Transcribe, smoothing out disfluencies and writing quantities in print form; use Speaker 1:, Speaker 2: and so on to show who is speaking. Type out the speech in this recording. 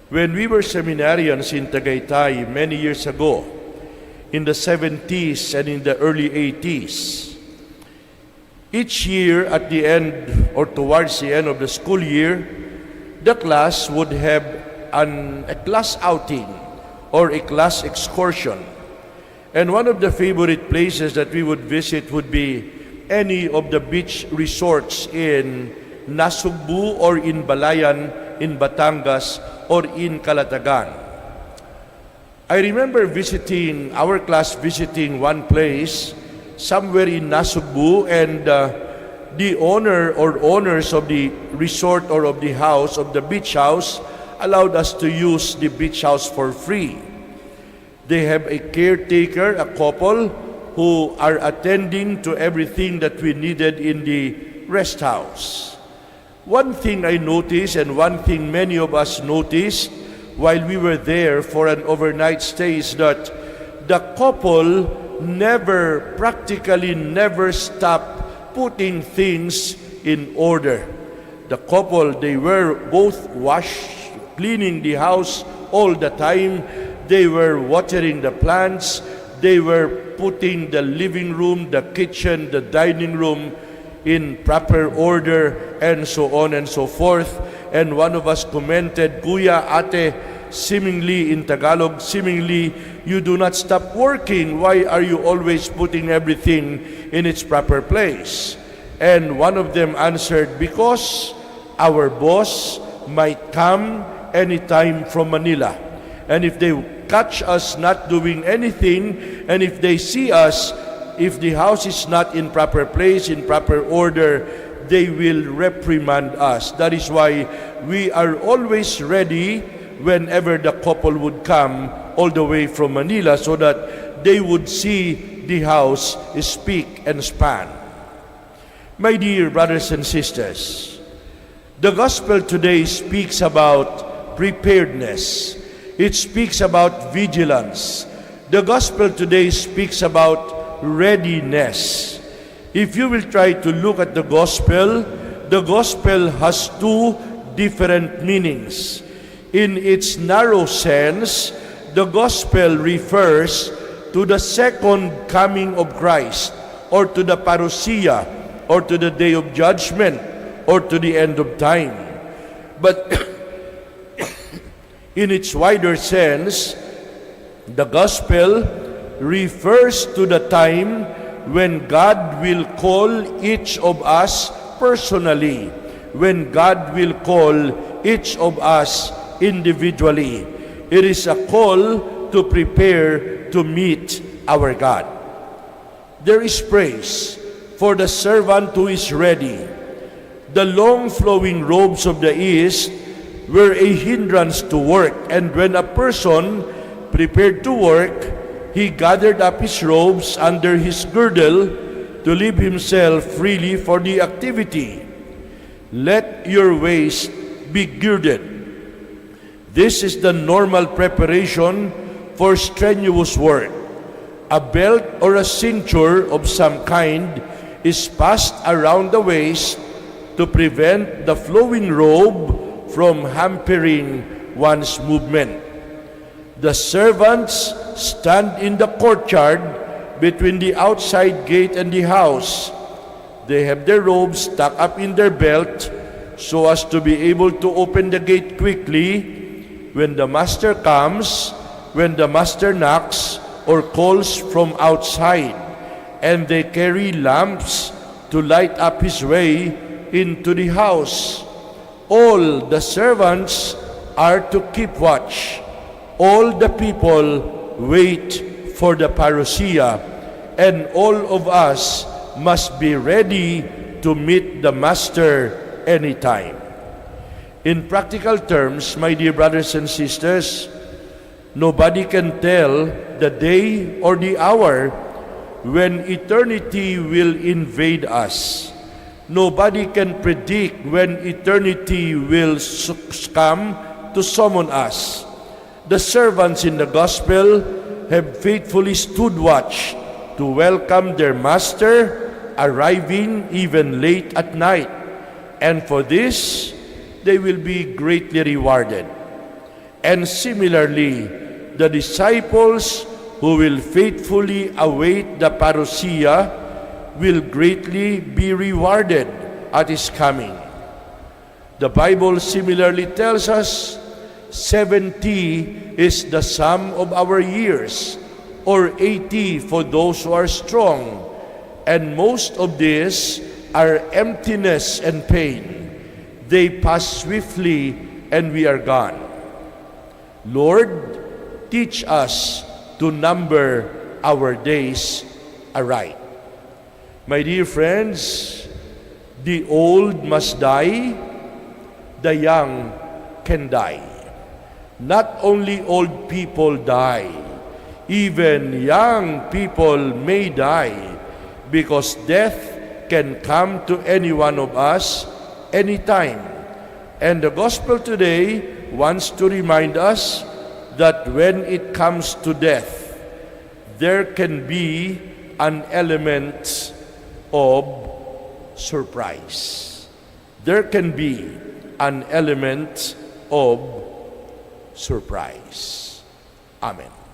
Speaker 1: When we were seminarians in Tagaytay many years ago, in the 70s and in the early 80s, each year at the end or towards the end of the school year, the class would have a class outing or a class excursion. And one of the favorite places that we would visit would be any of the beach resorts in Nasugbu or in Balayan, in Batangas, or in Calatagan. I remember our class visiting one place somewhere in Nasugbu, and the owner or owners of the resort or of the house, of the beach house, allowed us to use the beach house for free. They have a caretaker, a couple, who are attending to everything that we needed in the rest house. One thing I noticed, and one thing many of us noticed while we were there for an overnight stay, is that the couple practically never stopped putting things in order. The couple, they were both cleaning the house all the time. They were watering the plants. They were putting the living room, the kitchen, the dining room in proper order, and so on and so forth. And one of us commented, "Kuya, ate, seemingly in Tagalog, seemingly you do not stop working. Why are you always putting everything in its proper place?" And one of them answered, "Because our boss might come anytime from Manila. And if they catch us not doing anything, and if they see us, if the house is not in proper place, in proper order, they will reprimand us. That is why we are always ready whenever the couple would come all the way from Manila, so that they would see the house spick and span." My dear brothers and sisters, the gospel today speaks about preparedness. It speaks about vigilance. The gospel today speaks about readiness. If you will try to look at the gospel has two different meanings. In its narrow sense, the gospel refers to the second coming of Christ, or to the parousia, or to the day of judgment, or to the end of time. But in its wider sense, the gospel refers to the time when God will call each of us personally, when God will call each of us individually. It is a call to prepare to meet our God. There is praise for the servant who is ready. The long flowing robes of the East were a hindrance to work, and when a person prepared to work, he gathered up his robes under his girdle to leave himself freely for the activity. Let your waist be girded. This is the normal preparation for strenuous work. A belt or a cincture of some kind is passed around the waist to prevent the flowing robe from hampering one's movement. The servants stand in the courtyard between the outside gate and the house. They have their robes stuck up in their belt so as to be able to open the gate quickly when the master comes, when the master knocks or calls from outside, and they carry lamps to light up his way into the house. All the servants are to keep watch. All the people wait for the parousia, and all of us must be ready to meet the Master anytime. In practical terms, my dear brothers and sisters, nobody can tell the day or the hour when eternity will invade us. Nobody can predict when eternity will come to summon us. The servants in the gospel have faithfully stood watch to welcome their master, arriving even late at night. And for this, they will be greatly rewarded. And similarly, the disciples who will faithfully await the parousia will greatly be rewarded at His coming. The Bible similarly tells us 70 is the sum of our years, or 80 for those who are strong, and most of these are emptiness and pain. They pass swiftly and we are gone. Lord, teach us to number our days aright. My dear friends, the old must die, the young can die. Not only old people die, even young people may die, because death can come to any one of us anytime. And the gospel today wants to remind us that when it comes to death, there can be an element of surprise. There can be an element of surprise. Amen.